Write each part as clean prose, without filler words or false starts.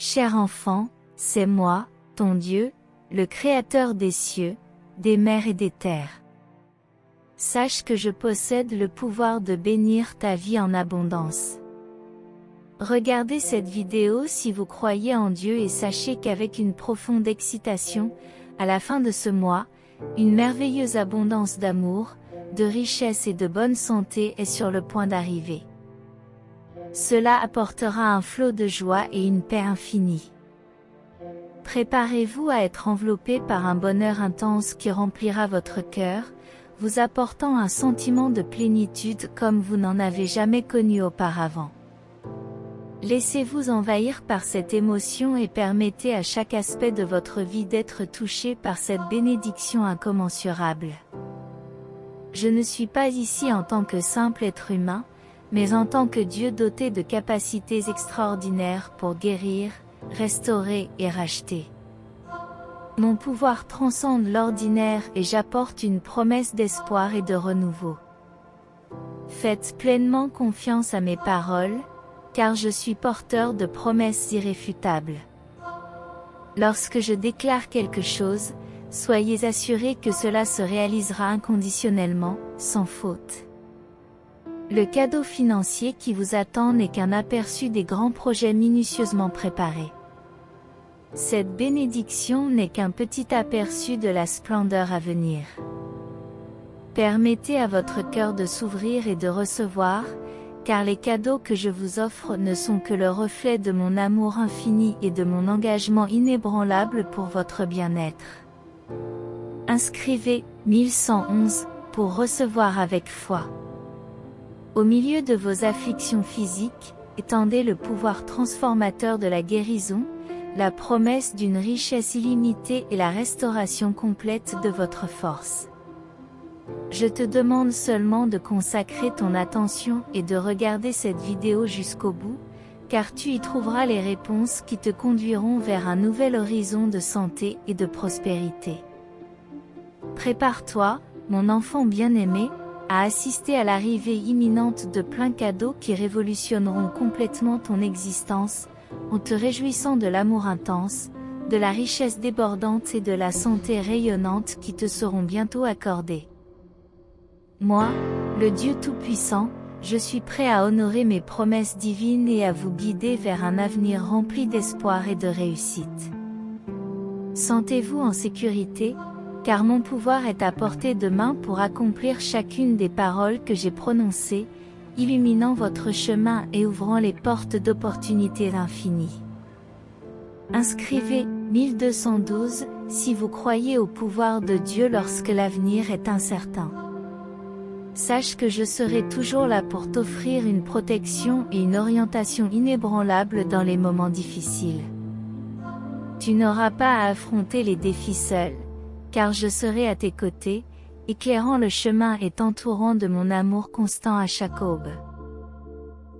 Cher enfant, c'est moi, ton Dieu, le Créateur des cieux, des mers et des terres. Sache que je possède le pouvoir de bénir ta vie en abondance. Regardez cette vidéo si vous croyez en Dieu et sachez qu'avec une profonde excitation, à la fin de ce mois, une merveilleuse abondance d'amour, de richesse et de bonne santé est sur le point d'arriver. Cela apportera un flot de joie et une paix infinie. Préparez-vous à être enveloppé par un bonheur intense qui remplira votre cœur, vous apportant un sentiment de plénitude comme vous n'en avez jamais connu auparavant. Laissez-vous envahir par cette émotion et permettez à chaque aspect de votre vie d'être touché par cette bénédiction incommensurable. Je ne suis pas ici en tant que simple être humain, mais en tant que Dieu doté de capacités extraordinaires pour guérir, restaurer et racheter. Mon pouvoir transcende l'ordinaire et j'apporte une promesse d'espoir et de renouveau. Faites pleinement confiance à mes paroles, car je suis porteur de promesses irréfutables. Lorsque je déclare quelque chose, soyez assurés que cela se réalisera inconditionnellement, sans faute. Le cadeau financier qui vous attend n'est qu'un aperçu des grands projets minutieusement préparés. Cette bénédiction n'est qu'un petit aperçu de la splendeur à venir. Permettez à votre cœur de s'ouvrir et de recevoir, car les cadeaux que je vous offre ne sont que le reflet de mon amour infini et de mon engagement inébranlable pour votre bien-être. Inscrivez 1111 pour recevoir avec foi. Au milieu de vos afflictions physiques, étendez le pouvoir transformateur de la guérison, la promesse d'une richesse illimitée et la restauration complète de votre force. Je te demande seulement de consacrer ton attention et de regarder cette vidéo jusqu'au bout, car tu y trouveras les réponses qui te conduiront vers un nouvel horizon de santé et de prospérité. Prépare-toi, mon enfant bien-aimé, à assister à l'arrivée imminente de plein cadeaux qui révolutionneront complètement ton existence, en te réjouissant de l'amour intense, de la richesse débordante et de la santé rayonnante qui te seront bientôt accordées. Moi, le Dieu Tout-Puissant, je suis prêt à honorer mes promesses divines et à vous guider vers un avenir rempli d'espoir et de réussite. Sentez-vous en sécurité, car mon pouvoir est à portée de main pour accomplir chacune des paroles que j'ai prononcées, illuminant votre chemin et ouvrant les portes d'opportunités infinies. Inscrivez 1212 si vous croyez au pouvoir de Dieu lorsque l'avenir est incertain. Sache que je serai toujours là pour t'offrir une protection et une orientation inébranlables dans les moments difficiles. Tu n'auras pas à affronter les défis seul, car je serai à tes côtés, éclairant le chemin et t'entourant de mon amour constant à chaque aube.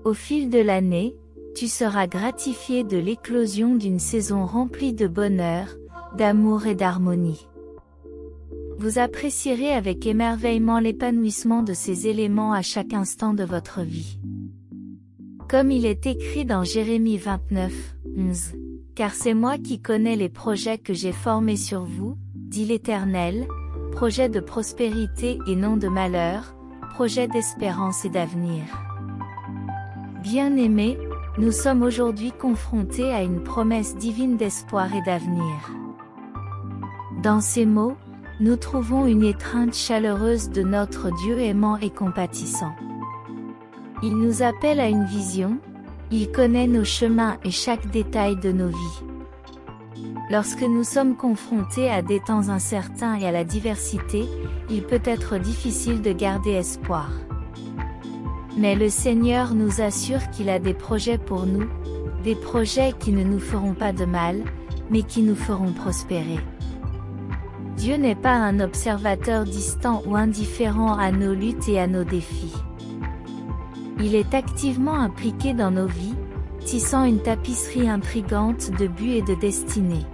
Au fil de l'année, tu seras gratifié de l'éclosion d'une saison remplie de bonheur, d'amour et d'harmonie. Vous apprécierez avec émerveillement l'épanouissement de ces éléments à chaque instant de votre vie. Comme il est écrit dans Jérémie 29, 11, « Car c'est moi qui connais les projets que j'ai formés sur vous, dit l'Éternel, projets de prospérité et non de malheur, projets d'espérance et d'avenir. » Bien-aimés, nous sommes aujourd'hui confrontés à une promesse divine d'espoir et d'avenir. Dans ces mots, nous trouvons une étreinte chaleureuse de notre Dieu aimant et compatissant. Il nous appelle à une vision, il connaît nos chemins et chaque détail de nos vies. Lorsque nous sommes confrontés à des temps incertains et à la diversité, il peut être difficile de garder espoir. Mais le Seigneur nous assure qu'il a des projets pour nous, des projets qui ne nous feront pas de mal, mais qui nous feront prospérer. Dieu n'est pas un observateur distant ou indifférent à nos luttes et à nos défis. Il est activement impliqué dans nos vies, tissant une tapisserie intrigante de buts et de destinées.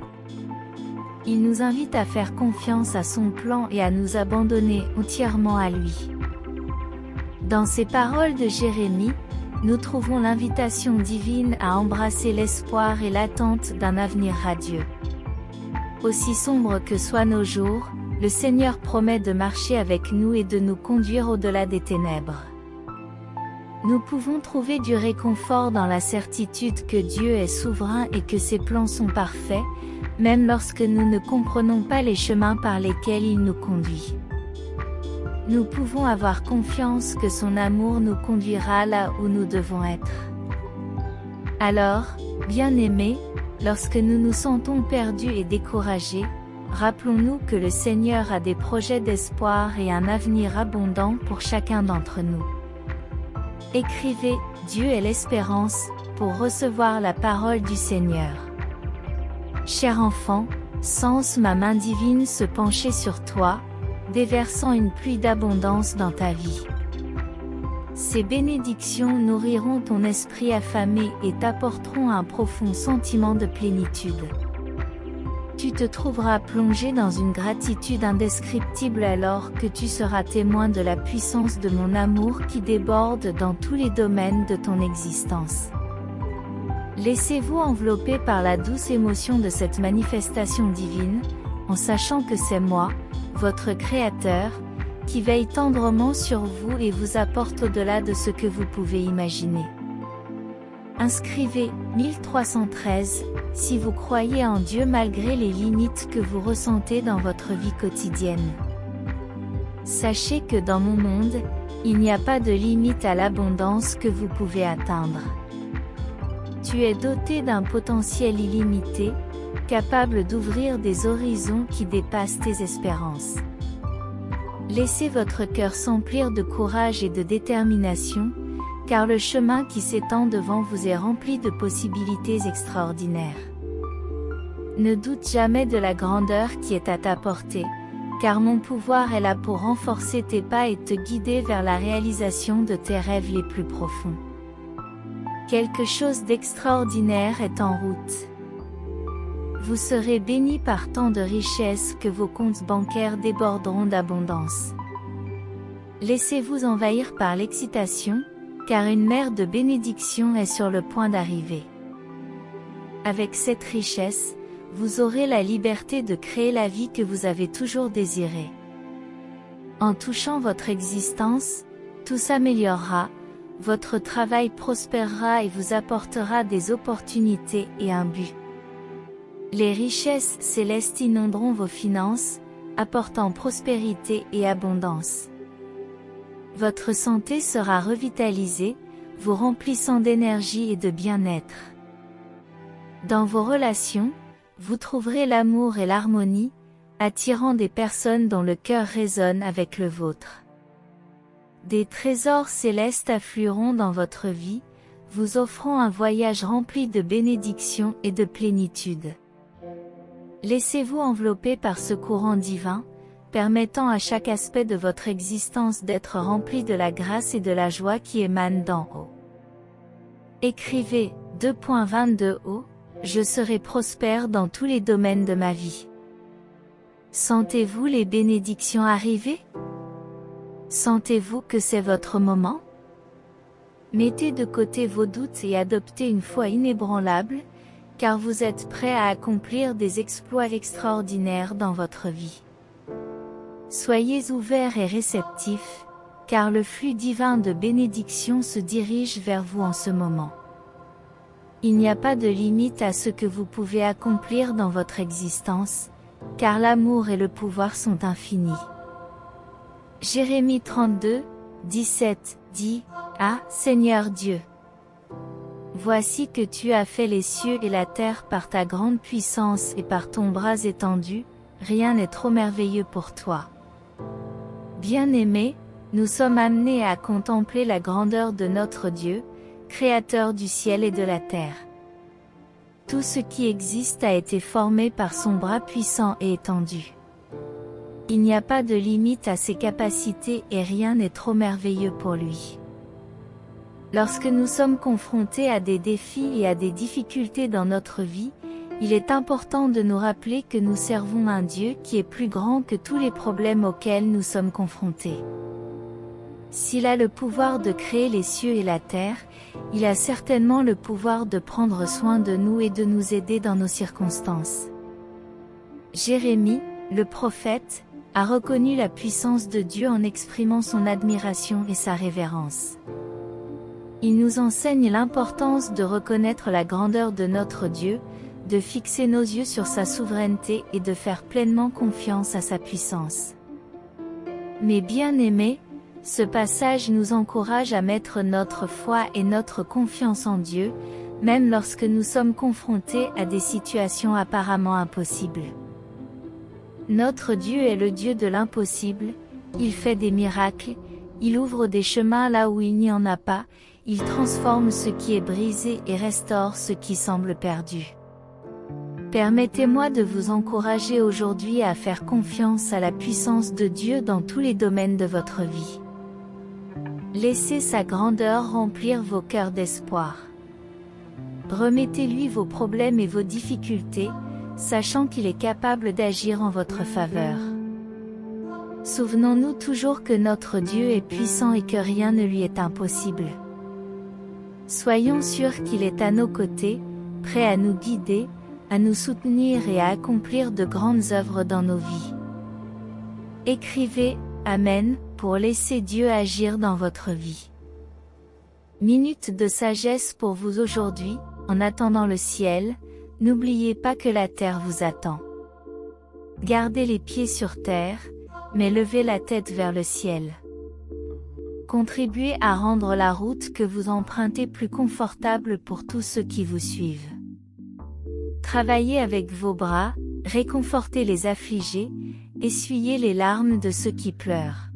Il nous invite à faire confiance à son plan et à nous abandonner entièrement à lui. Dans ces paroles de Jérémie, nous trouvons l'invitation divine à embrasser l'espoir et l'attente d'un avenir radieux. Aussi sombres que soient nos jours, le Seigneur promet de marcher avec nous et de nous conduire au-delà des ténèbres. Nous pouvons trouver du réconfort dans la certitude que Dieu est souverain et que ses plans sont parfaits, même lorsque nous ne comprenons pas les chemins par lesquels il nous conduit. Nous pouvons avoir confiance que son amour nous conduira là où nous devons être. Alors, bien-aimés, lorsque nous nous sentons perdus et découragés, rappelons-nous que le Seigneur a des projets d'espoir et un avenir abondant pour chacun d'entre nous. Écrivez « Dieu est l'espérance » pour recevoir la parole du Seigneur. Cher enfant, sens ma main divine se pencher sur toi, déversant une pluie d'abondance dans ta vie. Ces bénédictions nourriront ton esprit affamé et t'apporteront un profond sentiment de plénitude. Tu te trouveras plongé dans une gratitude indescriptible alors que tu seras témoin de la puissance de mon amour qui déborde dans tous les domaines de ton existence. Laissez-vous envelopper par la douce émotion de cette manifestation divine, en sachant que c'est moi, votre Créateur, qui veille tendrement sur vous et vous apporte au-delà de ce que vous pouvez imaginer. Inscrivez 1313 si vous croyez en Dieu malgré les limites que vous ressentez dans votre vie quotidienne. Sachez que dans mon monde, il n'y a pas de limite à l'abondance que vous pouvez atteindre. Tu es doté d'un potentiel illimité, capable d'ouvrir des horizons qui dépassent tes espérances. Laissez votre cœur s'emplir de courage et de détermination, car le chemin qui s'étend devant vous est rempli de possibilités extraordinaires. Ne doute jamais de la grandeur qui est à ta portée, car mon pouvoir est là pour renforcer tes pas et te guider vers la réalisation de tes rêves les plus profonds. Quelque chose d'extraordinaire est en route. Vous serez bénis par tant de richesses que vos comptes bancaires déborderont d'abondance. Laissez-vous envahir par l'excitation, car une mer de bénédiction est sur le point d'arriver. Avec cette richesse, vous aurez la liberté de créer la vie que vous avez toujours désirée. En touchant votre existence, tout s'améliorera, votre travail prospérera et vous apportera des opportunités et un but. Les richesses célestes inonderont vos finances, apportant prospérité et abondance. Votre santé sera revitalisée, vous remplissant d'énergie et de bien-être. Dans vos relations, vous trouverez l'amour et l'harmonie, attirant des personnes dont le cœur résonne avec le vôtre. Des trésors célestes afflueront dans votre vie, vous offrant un voyage rempli de bénédictions et de plénitude. Laissez-vous envelopper par ce courant divin, permettant à chaque aspect de votre existence d'être rempli de la grâce et de la joie qui émanent d'en haut. Écrivez 2.22 haut, je serai prospère dans tous les domaines de ma vie. Sentez-vous les bénédictions arriver? Sentez-vous que c'est votre moment? Mettez de côté vos doutes et adoptez une foi inébranlable, car vous êtes prêt à accomplir des exploits extraordinaires dans votre vie. Soyez ouverts et réceptifs, car le flux divin de bénédiction se dirige vers vous en ce moment. Il n'y a pas de limite à ce que vous pouvez accomplir dans votre existence, car l'amour et le pouvoir sont infinis. Jérémie 32, 17 dit « Ah, Seigneur Dieu! Voici que tu as fait les cieux et la terre par ta grande puissance et par ton bras étendu, rien n'est trop merveilleux pour toi. » Bien-aimés, nous sommes amenés à contempler la grandeur de notre Dieu, Créateur du ciel et de la terre. Tout ce qui existe a été formé par son bras puissant et étendu. Il n'y a pas de limite à ses capacités et rien n'est trop merveilleux pour lui. Lorsque nous sommes confrontés à des défis et à des difficultés dans notre vie, il est important de nous rappeler que nous servons un Dieu qui est plus grand que tous les problèmes auxquels nous sommes confrontés. S'il a le pouvoir de créer les cieux et la terre, il a certainement le pouvoir de prendre soin de nous et de nous aider dans nos circonstances. Jérémie, le prophète, a reconnu la puissance de Dieu en exprimant son admiration et sa révérence. Il nous enseigne l'importance de reconnaître la grandeur de notre Dieu, de fixer nos yeux sur sa souveraineté et de faire pleinement confiance à sa puissance. Mes bien-aimés, ce passage nous encourage à mettre notre foi et notre confiance en Dieu, même lorsque nous sommes confrontés à des situations apparemment impossibles. Notre Dieu est le Dieu de l'impossible, il fait des miracles, il ouvre des chemins là où il n'y en a pas, il transforme ce qui est brisé et restaure ce qui semble perdu. Permettez-moi de vous encourager aujourd'hui à faire confiance à la puissance de Dieu dans tous les domaines de votre vie. Laissez sa grandeur remplir vos cœurs d'espoir. Remettez-lui vos problèmes et vos difficultés, sachant qu'il est capable d'agir en votre faveur. Souvenons-nous toujours que notre Dieu est puissant et que rien ne lui est impossible. Soyons sûrs qu'il est à nos côtés, prêt à nous guider, à nous soutenir et à accomplir de grandes œuvres dans nos vies. Écrivez « Amen » pour laisser Dieu agir dans votre vie. Minute de sagesse pour vous aujourd'hui, en attendant le ciel, n'oubliez pas que la terre vous attend. Gardez les pieds sur terre, mais levez la tête vers le ciel. Contribuez à rendre la route que vous empruntez plus confortable pour tous ceux qui vous suivent. Travaillez avec vos bras, réconfortez les affligés, essuyez les larmes de ceux qui pleurent.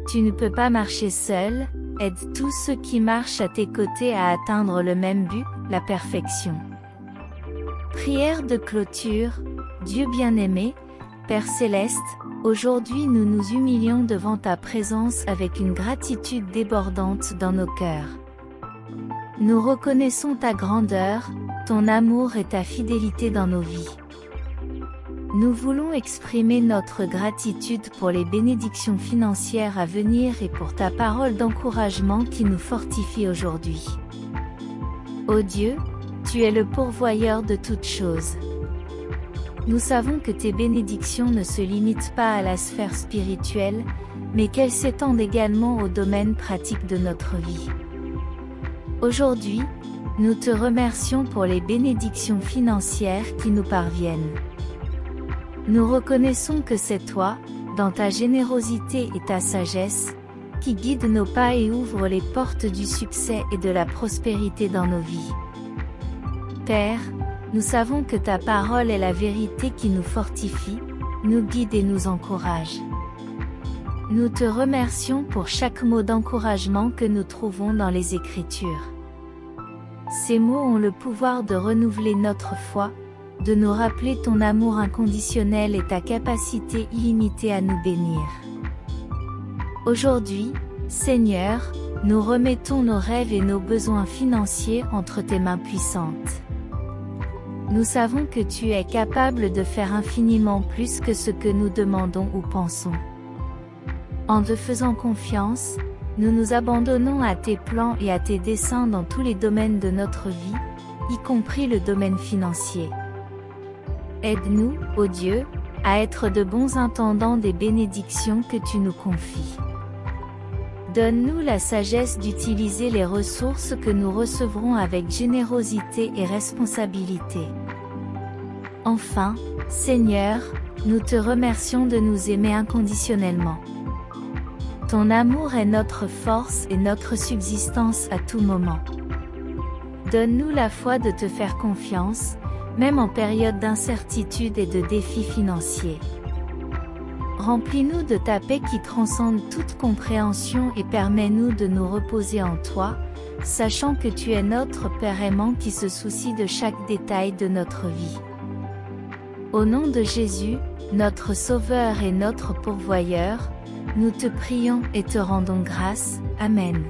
Tu ne peux pas marcher seul, aide tous ceux qui marchent à tes côtés à atteindre le même but, la perfection. Prière de clôture. Dieu bien-aimé, Père Céleste, aujourd'hui nous nous humilions devant ta présence avec une gratitude débordante dans nos cœurs. Nous reconnaissons ta grandeur, ton amour et ta fidélité dans nos vies. Nous voulons exprimer notre gratitude pour les bénédictions financières à venir et pour ta parole d'encouragement qui nous fortifie aujourd'hui. Ô Dieu, tu es le pourvoyeur de toutes choses. Nous savons que tes bénédictions ne se limitent pas à la sphère spirituelle, mais qu'elles s'étendent également au domaine pratique de notre vie. Aujourd'hui, nous te remercions pour les bénédictions financières qui nous parviennent. Nous reconnaissons que c'est toi, dans ta générosité et ta sagesse, qui guide nos pas et ouvre les portes du succès et de la prospérité dans nos vies. Père, nous savons que ta parole est la vérité qui nous fortifie, nous guide et nous encourage. Nous te remercions pour chaque mot d'encouragement que nous trouvons dans les Écritures. Ces mots ont le pouvoir de renouveler notre foi, de nous rappeler ton amour inconditionnel et ta capacité illimitée à nous bénir. Aujourd'hui, Seigneur, nous remettons nos rêves et nos besoins financiers entre tes mains puissantes. Nous savons que tu es capable de faire infiniment plus que ce que nous demandons ou pensons. En te faisant confiance, nous nous abandonnons à tes plans et à tes desseins dans tous les domaines de notre vie, y compris le domaine financier. Aide-nous, ô Dieu, à être de bons intendants des bénédictions que tu nous confies. Donne-nous la sagesse d'utiliser les ressources que nous recevrons avec générosité et responsabilité. Enfin, Seigneur, nous te remercions de nous aimer inconditionnellement. Ton amour est notre force et notre subsistance à tout moment. Donne-nous la foi de te faire confiance, même en période d'incertitude et de défis financiers. Remplis-nous de ta paix qui transcende toute compréhension et permets-nous de nous reposer en toi, sachant que tu es notre Père aimant qui se soucie de chaque détail de notre vie. Au nom de Jésus, notre Sauveur et notre Pourvoyeur, nous te prions et te rendons grâce. Amen.